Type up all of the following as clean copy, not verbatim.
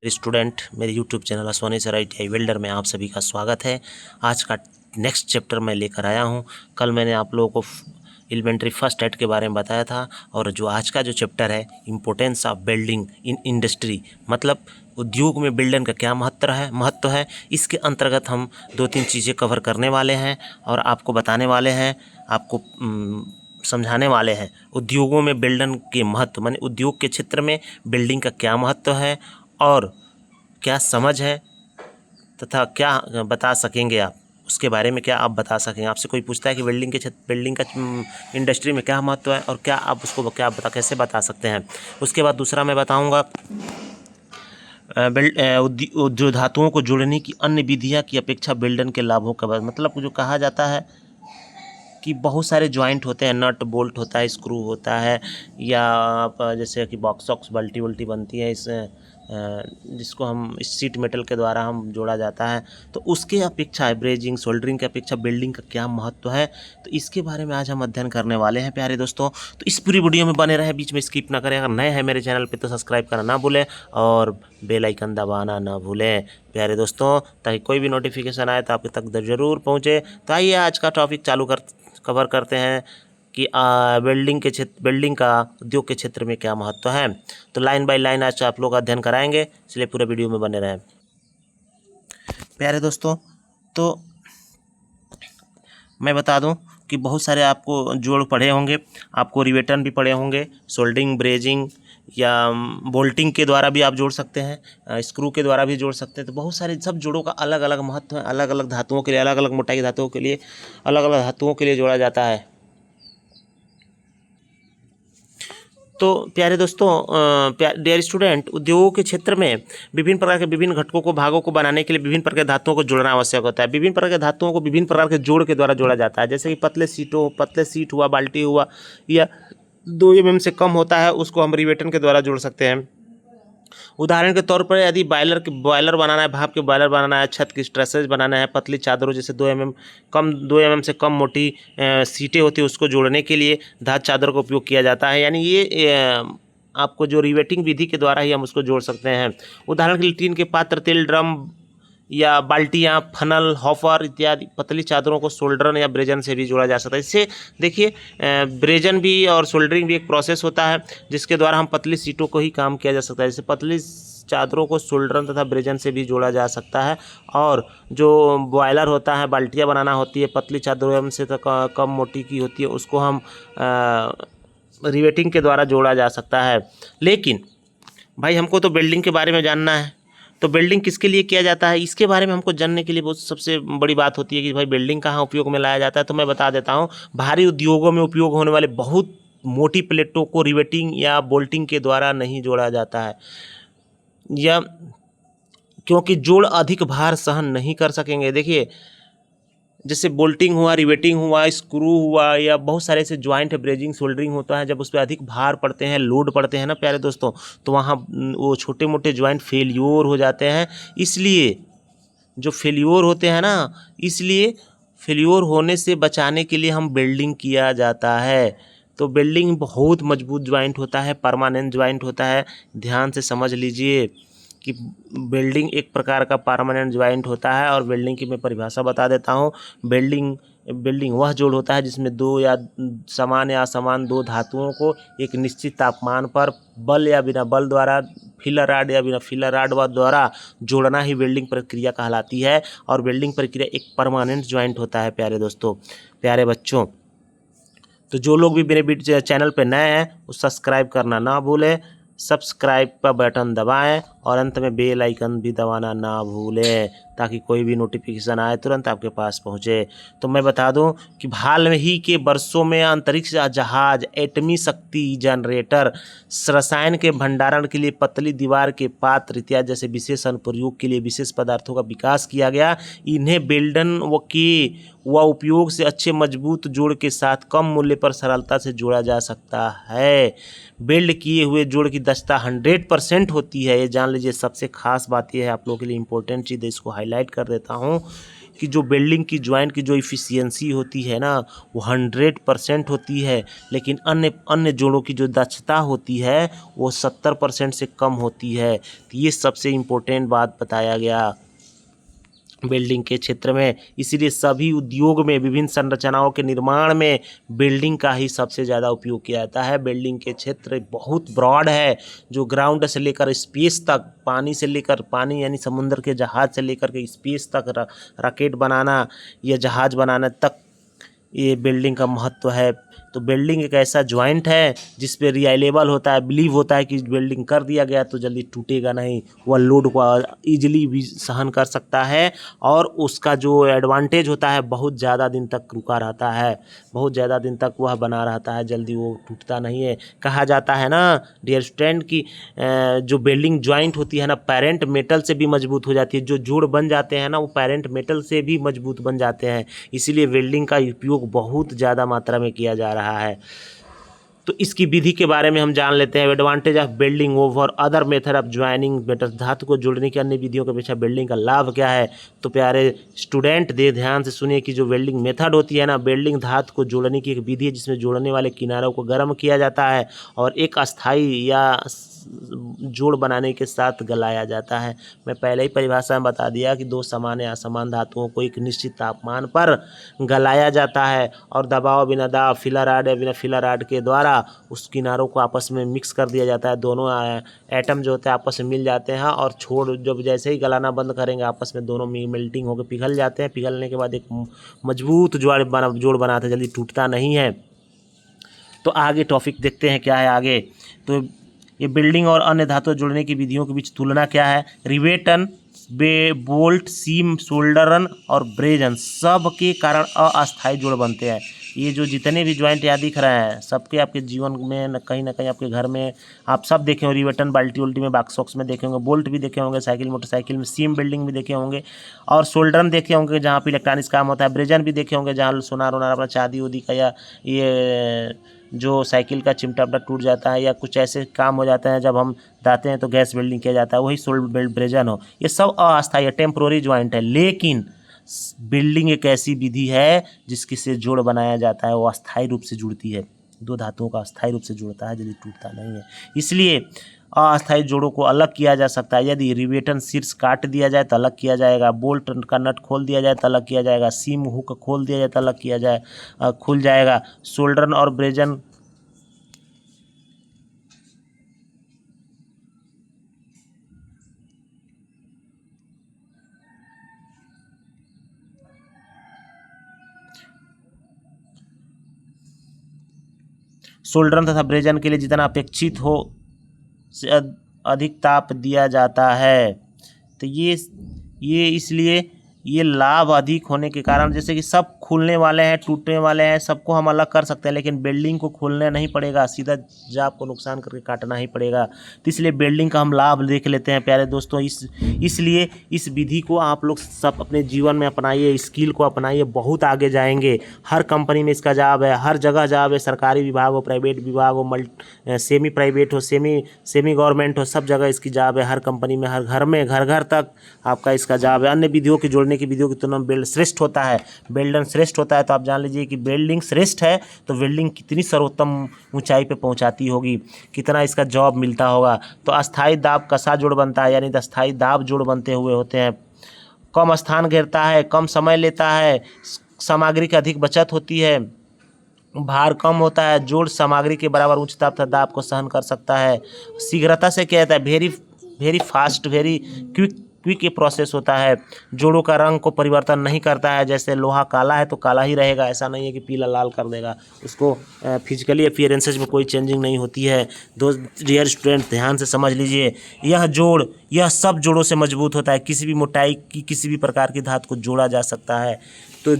Student मेरे YouTube channel Soni sir ITI welder में आप सभी का स्वागत है। आज का नेक्स्ट चैप्टर मैं लेकर आया हूं। कल मैंने आप लोगों को एलिमेंट्री फर्स्ट एड के बारे में बताया था और जो आज का जो चैप्टर है importance of building in industry, मतलब उद्योग में बिल्डिंग का क्या महत्व है, इसके अंतर्गत हम 2-3 चीज़ें कवर करने वाले हैं और आपको बताने वाले हैं, आपको समझाने वाले हैं उद्योगों में बिल्डिंग के महत्व, माने उद्योग के क्षेत्र में बिल्डिंग का क्या महत्व है और क्या समझ है तथा क्या बता सकेंगे आप उसके बारे में, क्या आप बता सकेंगे। आपसे कोई पूछता है कि बिल्डिंग का इंडस्ट्री में क्या महत्व है और क्या आप उसको कैसे बता सकते हैं। उसके बाद दूसरा मैं बताऊंगा जो धातुओं को जोड़ने की अन्य विधियां की अपेक्षा बिल्डिंग के लाभों का, मतलब जो कहा जाता है कि बहुत सारे जॉइंट होते हैं, नट बोल्ट होता है, स्क्रू होता है, या जैसे कि बॉक्स बल्टी वल्टी बनती है इस जिसको हम इस शीट मेटल के द्वारा हम जोड़ा जाता है, तो उसके अपेक्षा ब्रेजिंग सोल्डरिंग की अपेक्षा बिल्डिंग का क्या महत्व है, तो इसके बारे में आज हम अध्ययन करने वाले हैं प्यारे दोस्तों। तो इस पूरी वीडियो में बने रहे, बीच में स्किप ना करें। अगर नए हैं मेरे चैनल पे तो सब्सक्राइब करना ना भूलें और बेल आइकन दबाना ना भूलें प्यारे दोस्तों, ताकि कोई भी नोटिफिकेशन आए तो आपके तक ज़रूर पहुँचे। तो आइए आज का टॉपिक कवर करते हैं कि बिल्डिंग का उद्योग के क्षेत्र में क्या महत्व है। तो लाइन बाय लाइन आज आप लोग अध्ययन कराएंगे, इसलिए पूरे वीडियो में बने रहें प्यारे दोस्तों। तो मैं बता दूं कि बहुत सारे आपको जोड़ पढ़े होंगे, आपको रिवेटन भी पढ़े होंगे, सोल्डरिंग, ब्रेजिंग या बोल्टिंग के द्वारा भी आप जोड़ सकते हैं, स्क्रू के द्वारा भी जोड़ सकते हैं। तो बहुत सारे सब जोड़ों का अलग अलग महत्व है, अलग अलग धातुओं के लिए, अलग अलग मोटाई धातुओं के लिए, अलग अलग धातुओं के लिए जोड़ा जाता है। तो प्यारे दोस्तों, डियर स्टूडेंट, उद्योगों के क्षेत्र में विभिन्न प्रकार के विभिन्न घटकों को, भागों को बनाने के लिए विभिन्न प्रकार के धातुओं को जोड़ना आवश्यक होता है। विभिन्न प्रकार के धातुओं को विभिन्न प्रकार के जोड़ के द्वारा जोड़ा जाता है। जैसे कि पतले सीट हुआ, बाल्टी हुआ, या 2 mm से कम होता है, उसको हम रिवेटन के द्वारा जोड़ सकते हैं। उदाहरण के तौर पर यदि बॉयलर बनाना है, भाप के बॉयलर बनाना है, छत की ट्रसेज बनाना है, पतली चादरों जैसे 2 mm से कम मोटी सीटें होती है, उसको जोड़ने के लिए धातु चादर का उपयोग किया जाता है। यानी ये आपको जो रिवेटिंग विधि के द्वारा ही हम उसको जोड़ सकते हैं। उदाहरण के लिए टीन के पात्र, तेल ड्रम या बाल्टियाँ, फनल, हॉपर इत्यादि पतली चादरों को सोल्डरन या ब्रेजन से भी जोड़ा जा सकता है। इससे देखिए, ब्रेजन भी और सोल्डरिंग भी एक प्रोसेस होता है जिसके द्वारा हम पतली सीटों को ही काम किया जा सकता है। जैसे पतली चादरों को सोल्डरन तथा ब्रेजन से भी जोड़ा जा सकता है। और जो बॉयलर होता है, बाल्टियाँ बनाना होती है, पतली चादरों से तो कम मोटी की होती है, उसको हम रिवेटिंग के द्वारा जोड़ा जा सकता है। लेकिन भाई हमको तो बिल्डिंग के बारे में जानना है, तो बिल्डिंग किसके लिए किया जाता है, इसके बारे में हमको जानने के लिए बहुत सबसे बड़ी बात होती है कि भाई बिल्डिंग कहाँ उपयोग में लाया जाता है। तो मैं बता देता हूँ, भारी उद्योगों में उपयोग होने वाले बहुत मोटी प्लेटों को रिवेटिंग या बोल्टिंग के द्वारा नहीं जोड़ा जाता है, या क्योंकि जोड़ अधिक भार सहन नहीं कर सकेंगे। देखिए, जैसे बोल्टिंग हुआ, रिवेटिंग हुआ, स्क्रू हुआ, या बहुत सारे ऐसे ज्वाइंट है, ब्रेजिंग सोल्डरिंग होता है, जब उस पर अधिक भार पड़ते हैं, लोड पड़ते हैं ना प्यारे दोस्तों, तो वहाँ वो छोटे मोटे ज्वाइंट फेल्योर हो जाते हैं। इसलिए जो फेल्योर होते हैं ना, इसलिए फेल्योर होने से बचाने के लिए हम बिल्डिंग किया जाता है। तो बिल्डिंग बहुत मजबूत ज्वाइंट होता है, परमानेंट ज्वाइंट होता है। ध्यान से समझ लीजिए कि बिल्डिंग एक प्रकार का परमानेंट ज्वाइंट होता है। और बिल्डिंग की मैं परिभाषा बता देता हूँ। बिल्डिंग वह जोड़ होता है जिसमें दो या असमान 2 धातुओं को एक निश्चित तापमान पर बल या बिना बल द्वारा, फिलर राड या बिना फिलर राड द्वारा जोड़ना ही बिल्डिंग प्रक्रिया कहलाती है। और बिल्डिंग प्रक्रिया एक परमानेंट ज्वाइंट होता है प्यारे दोस्तों, प्यारे बच्चों। तो जो लोग भी मेरे चैनल पर नए हैं वो सब्सक्राइब करना ना भूलें, सब्सक्राइब का बटन दबाएं और अंत में बेल आइकन भी दबाना ना भूलें, ताकि कोई भी नोटिफिकेशन आए तुरंत आपके पास पहुंचे। तो मैं बता दूं कि हाल में ही के वर्षों में अंतरिक्ष जहाज, एटमी शक्ति जनरेटर, रसायन के भंडारण के लिए पतली दीवार के पात्र इत्यादि जैसे विशेष अनुप्रयोग के लिए विशेष पदार्थों का विकास किया गया। इन्हें बिल्डन व उपयोग से अच्छे मजबूत जोड़ के साथ कम मूल्य पर सरलता से जोड़ा जा सकता है। बिल्ड किए हुए जोड़ की दक्षता 100% होती है। ये जान लीजिए, सबसे खास बात यह है, आप लोगों के लिए इंपॉर्टेंट चीज़ है, इसको हाईलाइट कर देता हूँ कि जो बिल्डिंग की ज्वाइंट की जो इफ़िशियंसी होती है ना वो 100% होती है, लेकिन अन्य अन्य जोड़ों की जो दक्षता होती है वो 70% से कम होती है। तो ये सबसे इम्पोर्टेंट बात बताया गया बिल्डिंग के क्षेत्र में। इसीलिए सभी उद्योग में विभिन्न संरचनाओं के निर्माण में बिल्डिंग का ही सबसे ज़्यादा उपयोग किया जाता है। बिल्डिंग के क्षेत्र बहुत ब्रॉड है, जो ग्राउंड से लेकर स्पेस तक, पानी से लेकर पानी यानी समुद्र के जहाज से लेकर के स्पेस तक, रॉकेट बनाना या जहाज बनाना तक ये बिल्डिंग का महत्व है। तो बिल्डिंग एक ऐसा जॉइंट है जिस पे रिलायबल होता है, बिलीव होता है कि बिल्डिंग कर दिया गया तो जल्दी टूटेगा नहीं, वह लोड को ईजिली भी सहन कर सकता है और उसका जो एडवांटेज होता है बहुत ज़्यादा दिन तक रुका रहता है, बहुत ज़्यादा दिन तक वह बना रहता है, जल्दी वो टूटता नहीं है। कहा जाता है ना डियर स्टूडेंट की जो बिल्डिंग जॉइंट होती है ना पेरेंट मेटल से भी मजबूत हो जाती है, जो जोड़ बन जाते हैं ना वो पेरेंट मेटल से भी मजबूत बन जाते हैं। इसीलिए बिल्डिंग का उपयोग बहुत ज़्यादा मात्रा में किया जा रहा है। तो इसकी विधि के बारे में हम जान लेते हैं। Advantage of building over other method of joining better, धातु को जोड़ने की अन्य विधियों के अपेक्षा बिल्डिंग का लाभ क्या है। तो प्यारे स्टूडेंट दे ध्यान से सुनिए कि जो वेल्डिंग मेथड होती है ना, वेल्डिंग धातु को जोड़ने की एक विधि है जिसमें जोड़ने वाले किनारों को गर्म किया जाता है और एक अस्थाई या जोड़ बनाने के साथ गलाया जाता है। मैं पहले ही परिभाषा में बता दिया कि दो समान या असमान धातुओं को एक निश्चित तापमान पर गलाया जाता है और दबाव बिना दाब फिलर रॉड या बिना फिलर रॉड के द्वारा उस किनारों को आपस में मिक्स कर दिया जाता है। दोनों एटम जो होते हैं आपस में मिल जाते हैं और छोड़ जब जैसे ही गलाना बंद करेंगे आपस में दोनों मेल्टिंग होकर पिघल जाते हैं। पिघलने के बाद एक मजबूत जोड़ बनाते हैं, जल्दी टूटता नहीं है। तो आगे टॉपिक देखते हैं क्या है आगे। तो ये बिल्डिंग और अन्य धातु जोड़ने की विधियों के बीच तुलना क्या है। रिवेटन, बोल्ट, सीम, सोल्डरन और ब्रेजन सब के कारण अस्थायी जोड़ बनते हैं। ये जो जितने भी ज्वाइंट यहाँ दिख रहे हैं सबके आपके जीवन में ना कहीं आपके घर में आप सब देखे होंगे। रिवेटन बाल्टी उल्टी में बॉक्स वॉक्स में देखे होंगे, बोल्ट भी देखे होंगे साइकिल मोटरसाइकिल में, सीम बिल्डिंग भी देखे होंगे और सोल्डरन देखे होंगे जहाँ पे इलेक्ट्रॉनिक्स काम होता है। ब्रेजन भी देखे होंगे जहाँ सोनार वोनार अपना चांदी उदी का या ये जो साइकिल का चिमटा वमटा टूट जाता है या कुछ ऐसे काम हो जाते हैं जब हम जाते हैं तो गैस वेल्डिंग किया जाता है, वही ब्रेजन हो। ये सब अस्थायी टेम्पोररी ज्वाइंट है, लेकिन बिल्डिंग एक ऐसी विधि है जिसकी से जोड़ बनाया जाता है, वो अस्थायी रूप से जुड़ती है, दो धातुओं का अस्थायी रूप से जुड़ता है, जल्दी टूटता नहीं है। इसलिए अस्थायी जोड़ों को अलग किया जा सकता है। यदि रिवेटन शीर्ष काट दिया जाए तो अलग किया जाएगा, बोल्ट का नट खोल दिया जाए तो अलग किया जाएगा, सीम हुक खोल दिया जाए तो अलग किया जाए खुल जाएगा। सोल्डरन और ब्रेजन सोल्डरन तथा ब्रेजन के लिए जितना अपेक्षित हो से अधिक ताप दिया जाता है। तो ये इसलिए ये लाभ अधिक होने के कारण, जैसे कि सब खुलने वाले हैं टूटने वाले हैं सबको हम अलग कर सकते हैं, लेकिन बिल्डिंग को खोलना नहीं पड़ेगा, सीधा जाप को नुकसान करके काटना ही पड़ेगा। तो इसलिए बिल्डिंग का हम लाभ देख लेते हैं प्यारे दोस्तों। इसलिए इस विधि को आप लोग सब अपने जीवन में अपनाइए, स्किल को अपनाइए, बहुत आगे जाएंगे। हर कंपनी में इसका जॉब है, हर जगह जॉब है, सरकारी विभाग हो, प्राइवेट विभाग हो, सेमी प्राइवेट हो, सेमी गवर्नमेंट हो, सब जगह इसकी जॉब है। हर कंपनी में, हर घर में, घर घर तक आपका इसका जॉब है। अन्य विधियों की जोड़ने की विधियों की तुलना में बिल्ड श्रेष्ठ होता है, बिल्डन श्रेष्ठ होता है। तो आप जान लीजिए कि बिल्डिंग श्रेष्ठ है तो बिल्डिंग कितनी सर्वोत्तम ऊंचाई पे पहुंचाती होगी, कितना इसका जॉब मिलता होगा। तो अस्थाई दाब कसा जोड़ बनता है, यानी अस्थाई दाब जोड़ बनते हुए होते हैं। कम स्थान घेरता है, कम समय लेता है, सामग्री की अधिक बचत होती है, भार कम होता है, जोड़ सामग्री के बराबर उच्च ताप तथा दाब को सहन कर सकता है। शीघ्रता से क्या होता है, वेरी फास्ट, वेरी क्विक ये प्रोसेस होता है। जोड़ों का रंग को परिवर्तन नहीं करता है, जैसे लोहा काला है तो काला ही रहेगा, ऐसा नहीं है कि पीला लाल कर देगा उसको। फिजिकली अपीयरेंसेज में कोई चेंजिंग नहीं होती है। डियर स्टूडेंट ध्यान से समझ लीजिए, यह सब जोड़ों से मजबूत होता है, किसी भी मोटाई की किसी भी प्रकार की धातु को जोड़ा जा सकता है। तो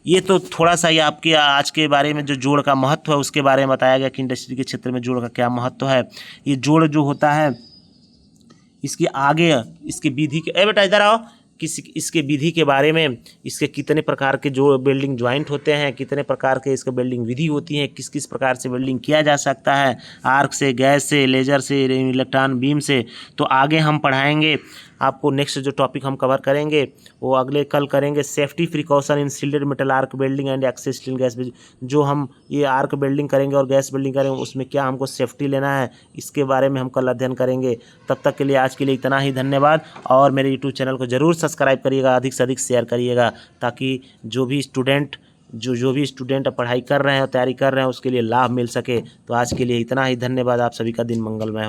ये तो थोड़ा सा ही आपके आज के बारे में जो जोड़ का महत्व है उसके बारे में बताया गया कि इंडस्ट्री के क्षेत्र में जोड़ का क्या महत्व है। ये जोड़ जो होता है इसके आगे इसके विधि के बेटा इधर आओ, इसके विधि के बारे में, इसके कितने प्रकार के जो बिल्डिंग ज्वाइंट होते हैं, कितने प्रकार के इसके बिल्डिंग विधि होती है, किस किस प्रकार से बिल्डिंग किया जा सकता है, आर्क से, गैस से, लेजर से, इलेक्ट्रॉन बीम से। तो आगे हम पढ़ाएंगे आपको नेक्स्ट जो टॉपिक हम कवर करेंगे वो अगले कल करेंगे, safety precaution in shielded metal arc welding and access steel gas. जो हम ये आर्क वेल्डिंग करेंगे और गैस वेल्डिंग करेंगे उसमें क्या हमको सेफ्टी लेना है, इसके बारे में हम कल अध्ययन करेंगे। तब तक के लिए आज के लिए इतना ही, धन्यवाद। और मेरे यूट्यूब चैनल को ज़रूर सब्सक्राइब करिएगा, अधिक से अधिक शेयर करिएगा, ताकि जो भी स्टूडेंट पढ़ाई कर रहे हैं और तैयारी कर रहे हैं उसके लिए लाभ मिल सके। तो आज के लिए इतना ही, धन्यवाद। आप सभी का दिन मंगलमय हो।